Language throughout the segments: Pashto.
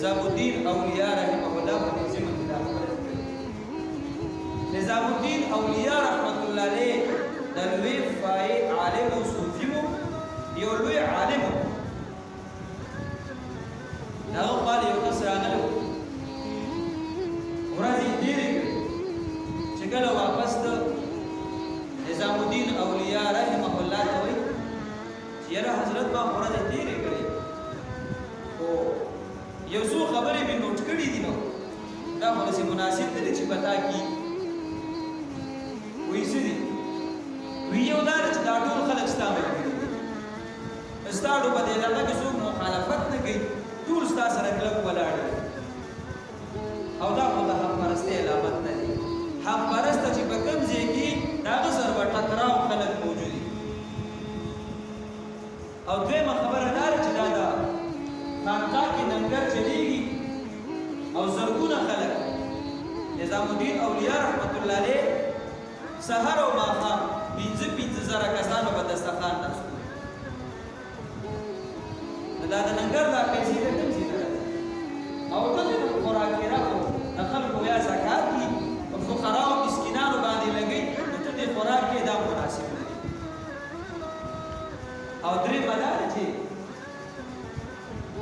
نظام الدین اولیاء رحمه الله په دې ځمن کې دا خبره کوي. نظام الدین اولیاء رحمت الله علیه د لوی فای عالم او صوفي مو یو لوی عالم دا قال یو کس راغلی ورځې ډېرې کړې چې کله واپس د نظام الدین اولیاء رحمه الله ته وایي چې یاره حضرت ما ورځې ډېرې کړې خو یو څو خبرې مې نوټ کړي دي نو دا خو داسې مناسب نه دي چې پتا کي وایي څه دي وی یو دا چې دا ټول خلک ستا ملګري دي ستا په دې علاقه کې څوک مخالفت نه کوي ټول ستا سره کلک ولاړ دي او دا خو د حق پرستۍ علامت نه دي حق پرسته چې په کوم ځای کې د هغه سره به ټکراو خلک موجود دي او دویمه خبره دا ده چې دا د خانقاه کې لنګر چلیږي او زرګونه خلک نظام الدین اولیاء رحمت الله علیه سحر او ماښام پنځه زره کسانو په دسترخوان ناست وو دا د لنګر دا پیسې د کوم ځای نه راځي او دلته د خوراکي راکړو د خلکو یا زکات دي په فقراو مسکینانو باندې لګوي نو ته دې خوراک کې دا مناسب نه دي او درېیمه دا ده چې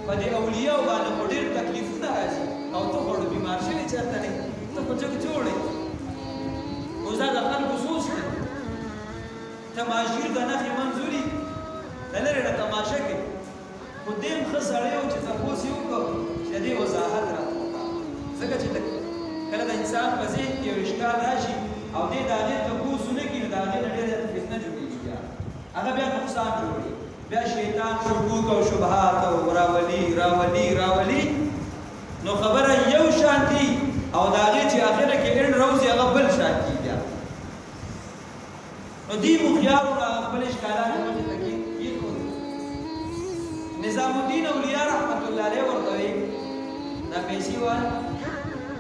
په دې اولیاو باندې خو ډېر تکلیفونه راځي او ته خو بیمار شوې چېرته نه ته خو جګ جوړ یې اوس دا د خلکو سوچ دی تماشیر د نښې منظوري د لرې نه تماشه کوي خو دې هم ښه سړی و چې تپوس یې وکړو چې د دې وضاحت راته وکړه ځکه چې کله د انسان په ذهن کې یو اشکال راشي او دې د هغې تپوس ونه کړي نو د هغې نه ډېره فتنه جوړېږي بیا هغه بیا نقصان جوړوي بیا شیطان شکوک او شبهات او راولي نو خبره یو شانتي او د هغې چې اخره کې اند روزي هغه بل شانتي بیا نو دې مخیارو نه خپل اشکالات مخې ته کېښودل نظام الدین اولیاء رحمت الله علیه ورته وایي دا پیسې وایه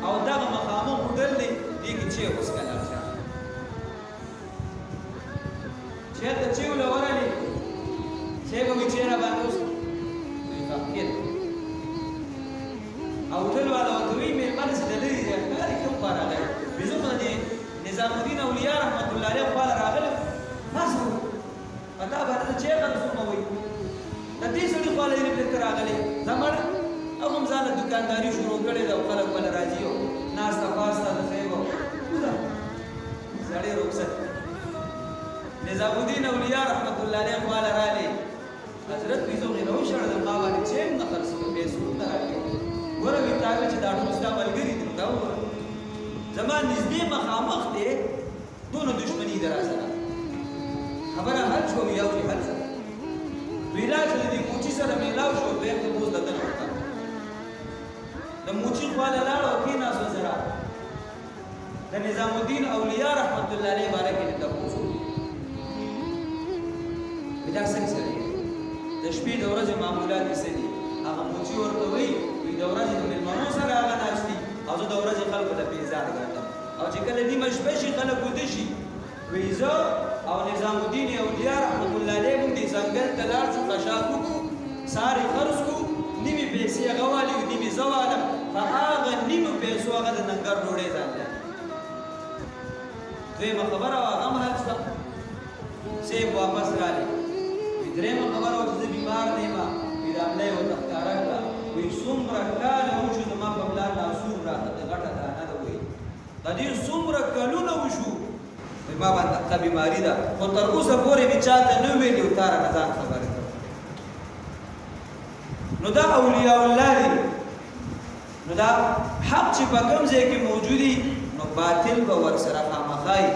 او دغه مخامخ هوټل دی دې کې چې اوس کله شه چېرته چې وله ورغلې چې به وي چېره باندې اوس فقیر او هوټل والا ورته وایي مېلمانه چې د لرې دی ښکاري کوم خوا راغلی وایي زه خو د نظام الدین اولیاء رحمت الله علیه خواله راغلی تاسو په تا باندې د چېرته رسومه وایي د دې سړي خواله یې بېرته راغلی زمړه او هم ځانه دکانداري شروع کړې ده او خلک بله راځي او ناسته پاسته د خیب او سړی رخصت نظام الدین اولیاء رحمت الله علیه خواله راغلی حضرت وایي زه خو یې راوشړلم ما باندې چې هم نه خرڅ کړو پیسو نه راکړې ګوره وایي تا وایي چې دا ټول ستا ملګري دي نو دا وګوره زما نږدې مخامخ دی دونه دشمني ده راسره خبره حل شوه وي او چې حل شوه ویلا چې د دې موچي سره میلاو شو دویم ته اوس د ده نه وکړه د موچي خواله لاړ او کېناست ورسره د نظام الدین اولیاء رحمت الله علیه باره کې دې تپوس وکړي وایي دا څنګه سړی د شپې د ورځې معمولات یې څه دي هغه موچي ورته وایي د ورځې د مېلمنو سره هغه ناست دي او زه د ورځې خلکو ته بیزار ګرځم او چې کله نیمه شپه شي خلک ویده شي وایي زه او نظام الدین اولیاء رحمت الله علیه موږ دې ځنګل ته لاړ شو خشاک وکړو سارې خرڅ کړو نیمې پیسې هغه والي نیمې زه والم په هغه نیمو پیسو هغه د ننګر ډوډۍ ځان دی دویمه خبره وه هغه هم حل شوه صاحب واپس راغلی وایي درېیمه خبره وه چې زه بیمار نه یم وایي دا ملا یې ورته ښکاره کړه وایي څومره کاله وشو زما په پلار لاسون راته د غټه دانه ده وایي د دې څومره کلونه وشو ما باندې دا بیماری ده خو تر اوسه پورې مې چاته نه ویلي او تا رانه ځان خبرې کړم نو دا اولیاء الله دي نو دا حق چې په کوم ځای کې موجود دي نو باطل به ورسره خامخا وي